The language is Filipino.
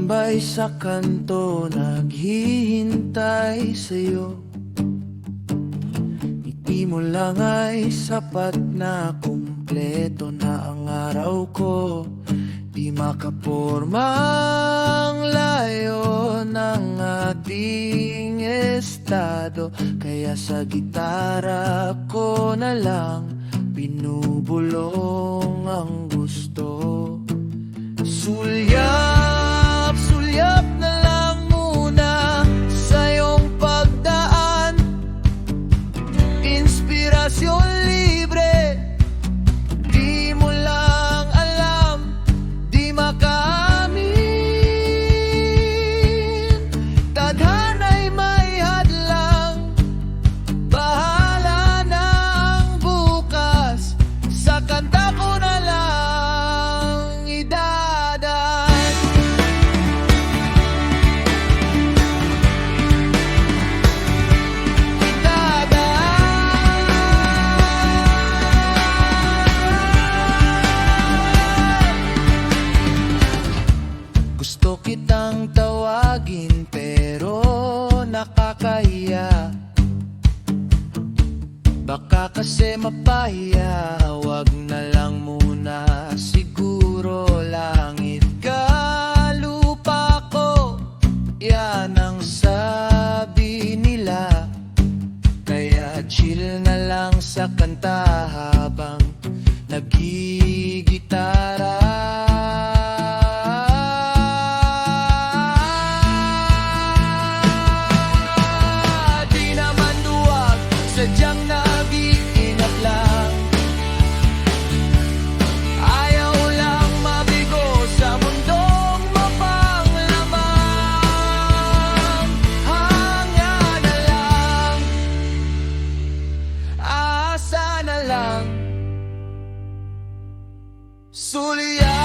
Nakatambay sa kanto, naghihintay sa'yo. Ngiti mo lang ay sapat na, kumpleto na ang araw ko. Di makaporma ang layo ng ating estado, kaya sa gitara ko na lang binubulong ang gusto. Sulyap, sulyap na lang muna sa iyong pagdaan. Inspirasyon libre, di mo lang alam, di makaamin. Tadhana'y may hadlang, bahala na ang bukas. Sa kanta ko na lang idadaan. Gusto kitang tawagin pero nakakahiya. Baka kasi mapahiya, wag na lang muna. Siguro langit ka, lupa ko, yan ang sabi nila. Kaya chill na lang sa kanta habang nagigitara. Di naman duwag, sadyang nag-iingat lang. Ayaw lang mabigo sa mundong mapanglamang. Hanga na lang, asa na lang. Sulyap